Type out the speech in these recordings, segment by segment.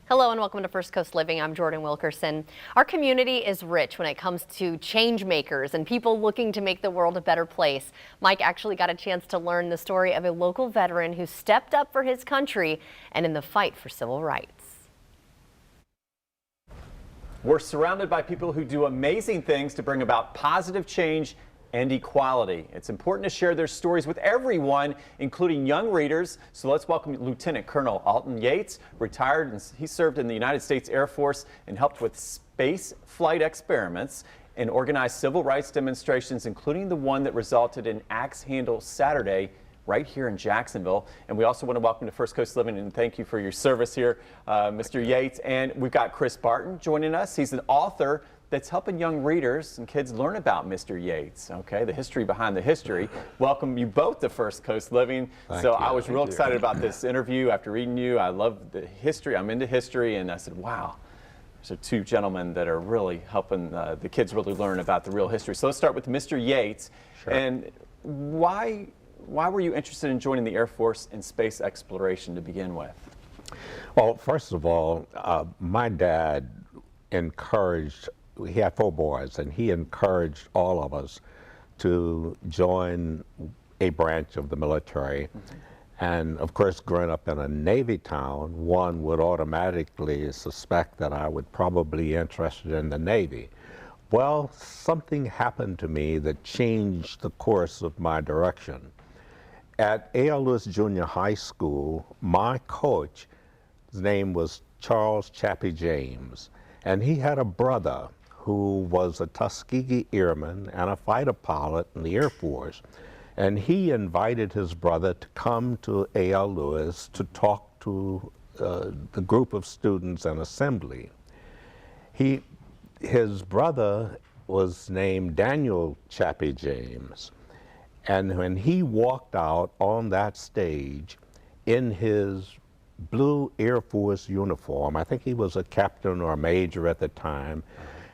Hello and welcome to First Coast Living. I'm Jordan Wilkerson. Our community is rich when it comes to change makers and people looking to make the world a better place. Mike actually got a chance to learn the story of a local veteran who stepped up for his country and in the fight for civil rights. We're surrounded by people who do amazing things to bring about positive change and equality. It's important to share their stories with everyone, including young readers. So let's welcome Lieutenant Colonel Alton Yates, retired, and he served in the United States Air Force and helped with space flight experiments and organized civil rights demonstrations, including the one that resulted in Axe Handle Saturday right here in Jacksonville. And we also want to welcome to First Coast Living and thank you for your service here, Mr. Yates. And we've got Chris Barton joining us. He's an author that's helping young readers and kids learn about Mr. Yates, okay, the history behind the history. Welcome you both to First Coast Living. Thank so you. I was real excited about this interview after reading you. I love the history. I'm into history, and I said, wow, there's two gentlemen that are really helping the kids really learn about the real history. So let's start with Mr. Yates. Sure. And why were you interested in joining the Air Force in space exploration to begin with? Well, first of all, my dad encouraged, he had 4 boys, and he encouraged all of us to join a branch of the military. And of course, growing up in a Navy town, one would automatically suspect that I would probably be interested in the Navy. Well, something happened to me that changed the course of my direction. At A.L. Lewis Junior High School, my coach, his name was Charles Chappie James, and he had a brother who was a Tuskegee Airman and a fighter pilot in the Air Force. And he invited his brother to come to A.L. Lewis to talk to the group of students in assembly. His brother was named Daniel Chappie James. And when he walked out on that stage in his blue Air Force uniform, I think he was a captain or a major at the time,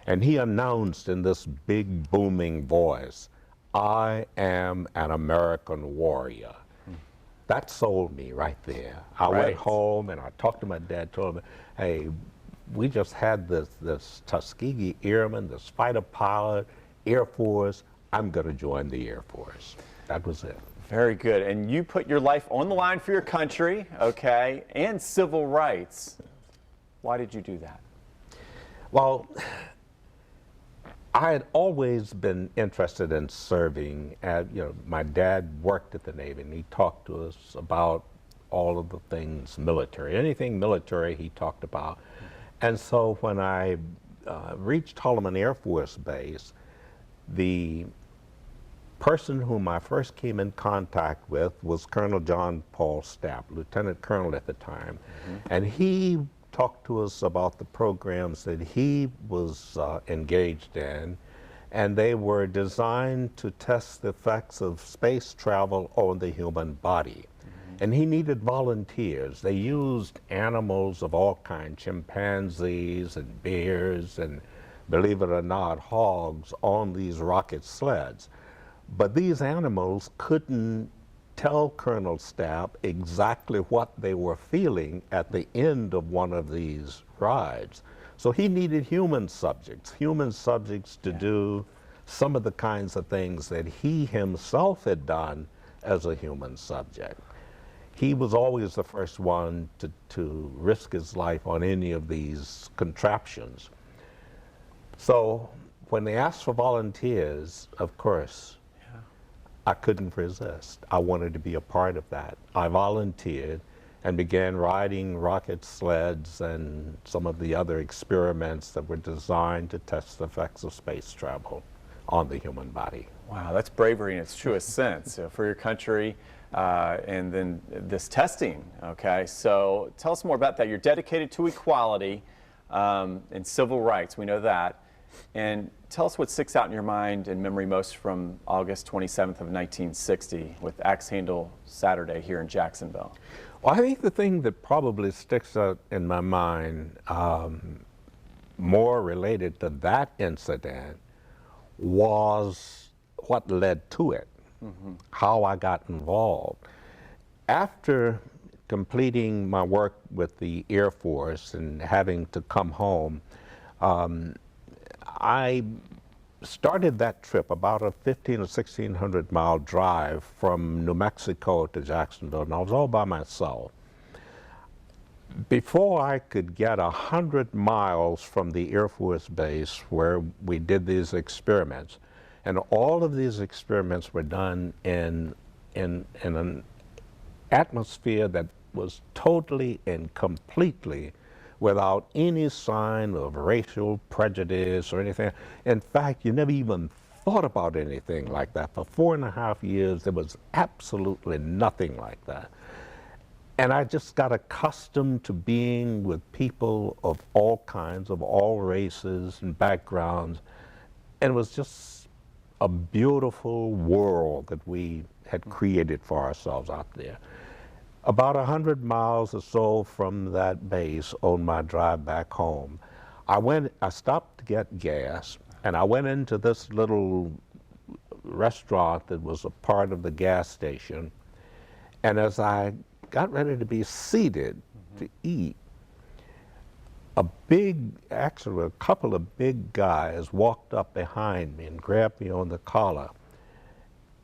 and he announced in this big booming voice, "I am an American warrior." That sold me right there. I went home and I talked to my dad, told him, hey, we just had this Tuskegee Airman, this fighter pilot, Air Force. I'm going to join the Air Force. That was it. Very good. And you put your life on the line for your country, okay, and civil rights. Why did you do that? Well, I had always been interested in serving. My dad worked at the Navy, and he talked to us about all of the things military. Anything military he talked about. And so when I reached Holloman Air Force Base, the person whom I first came in contact with was Colonel John Paul Stapp, Lieutenant Colonel at the time. And he talked to us about the programs that he was engaged in, and they were designed to test the effects of space travel on the human body. And he needed volunteers. They used animals of all kinds, chimpanzees and bears and, believe it or not, hogs on these rocket sleds. But these animals couldn't tell Colonel Stapp exactly what they were feeling at the end of one of these rides. So he needed human subjects to do some of the kinds of things that he himself had done as a human subject. He was always the first one to risk his life on any of these contraptions. So when they asked for volunteers, of course, I couldn't resist. I wanted to be a part of that. I volunteered and began riding rocket sleds and some of the other experiments that were designed to test the effects of space travel on the human body. Wow, that's bravery in its truest sense for your country, and then this testing, okay? So tell us more about that. You're dedicated to equality and civil rights, we know that. And tell us what sticks out in your mind and memory most from August 27th of 1960 with Axe Handle Saturday here in Jacksonville. Well, I think the thing that probably sticks out in my mind more related to that incident was what led to it, how I got involved. After completing my work with the Air Force and having to come home, I started that trip, about a 1,500 or 1,600 mile drive from New Mexico to Jacksonville, and I was all by myself. Before I could get 100 miles from the Air Force Base where we did these experiments, and all of these experiments were done in an atmosphere that was totally and completely without any sign of racial prejudice or anything. In fact, you never even thought about anything like that. For 4.5 years, there was absolutely nothing like that. And I just got accustomed to being with people of all kinds, of all races and backgrounds. And it was just a beautiful world that we had created for ourselves out there. About 100 miles or so from that base on my drive back home, I stopped to get gas, and I went into this little restaurant that was a part of the gas station. And as I got ready to be seated to eat, actually a couple of big guys walked up behind me and grabbed me on the collar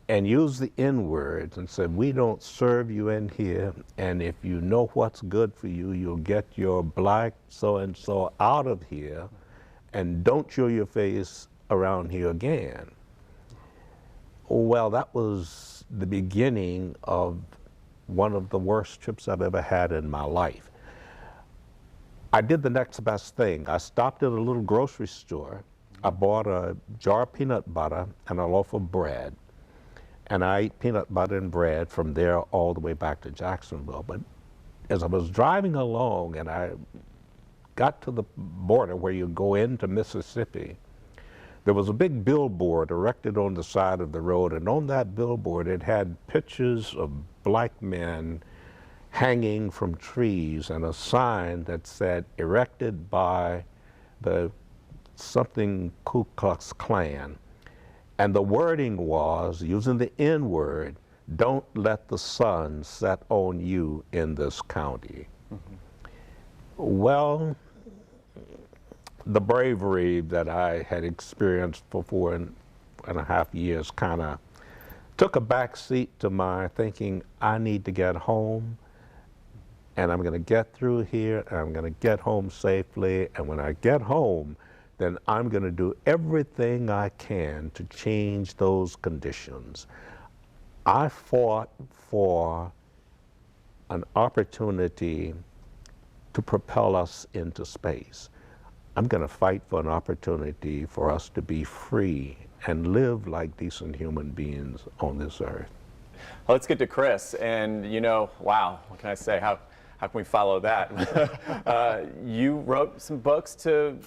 and used the N-words and said, "We don't serve you in here, and if you know what's good for you, you'll get your black so-and-so out of here, and don't show your face around here again." Well, that was the beginning of one of the worst trips I've ever had in my life. I did the next best thing. I stopped at a little grocery store. I bought a jar of peanut butter and a loaf of bread. And I ate peanut butter and bread from there all the way back to Jacksonville. But as I was driving along and I got to the border where you go into Mississippi, there was a big billboard erected on the side of the road, and on that billboard it had pictures of black men hanging from trees and a sign that said, "Erected by the something Ku Klux Klan." And the wording was, using the N-word, "Don't let the sun set on you in this county." Well, the bravery that I had experienced for 4.5 years kind of took a back seat to my thinking, I need to get home, and I'm going to get through here, and I'm going to get home safely, and when I get home, then I'm going to do everything I can to change those conditions. I fought for an opportunity to propel us into space. I'm going to fight for an opportunity for us to be free and live like decent human beings on this earth. Well, let's get to Chris. And, you know, wow, what can I say? How can we follow that? You wrote some books to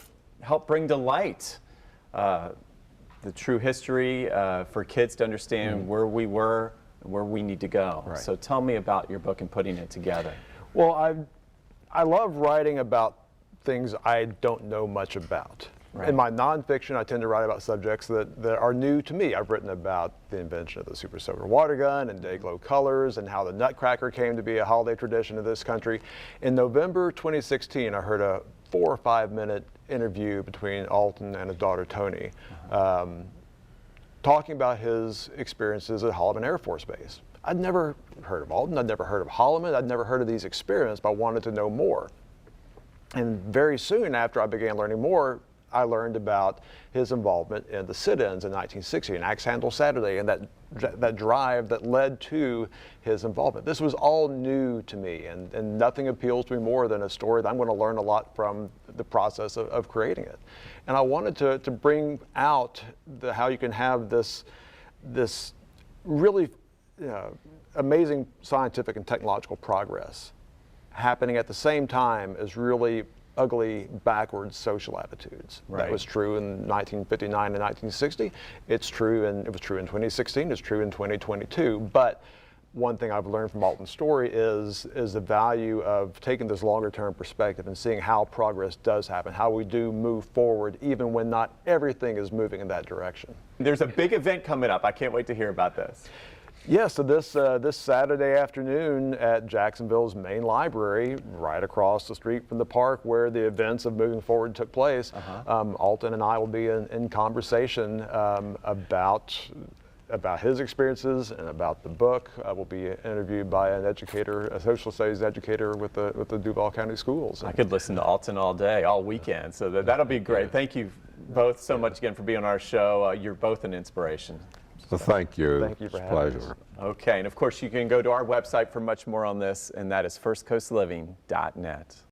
help bring to light the true history for kids to understand where we were and where we need to go. Right. So tell me about your book and putting it together. Well, I love writing about things I don't know much about. Right. In my nonfiction, I tend to write about subjects that are new to me. I've written about the invention of the super soaker water gun and day-glow colors and how the Nutcracker came to be a holiday tradition in this country. In November 2016, I heard a 4 or 5 minute interview between Alton and his daughter Tony, talking about his experiences at Holloman Air Force Base. I'd never heard of Alton, I'd never heard of Holloman, I'd never heard of these experiments, but I wanted to know more. And very soon after I began learning more, I learned about his involvement in the sit-ins in 1960 and Axe Handle Saturday and that drive that led to his involvement. This was all new to me, and nothing appeals to me more than a story that I'm going to learn a lot from the process of creating it. And I wanted to bring out how you can have this really amazing scientific and technological progress happening at the same time as really ugly, backwards social attitudes. Right. That was true in 1959 and 1960. It was true in 2016. It's true in 2022. But one thing I've learned from Alton's story is the value of taking this longer-term perspective and seeing how progress does happen, how we do move forward, even when not everything is moving in that direction. There's a big event coming up. I can't wait to hear about this. Yeah, so this Saturday afternoon at Jacksonville's main library, right across the street from the park where the events of Moving Forward took place, Alton and I will be in conversation about his experiences and about the book. We'll be interviewed by an educator, a social studies educator with the Duval County Schools. I could listen to Alton all day, all weekend, so that'll be great. Thank you both so much again for being on our show. You're both an inspiration. So thank you. Thank you for It's a having pleasure. us. Okay, and of course you can go to our website for much more on this, and that is firstcoastliving.net.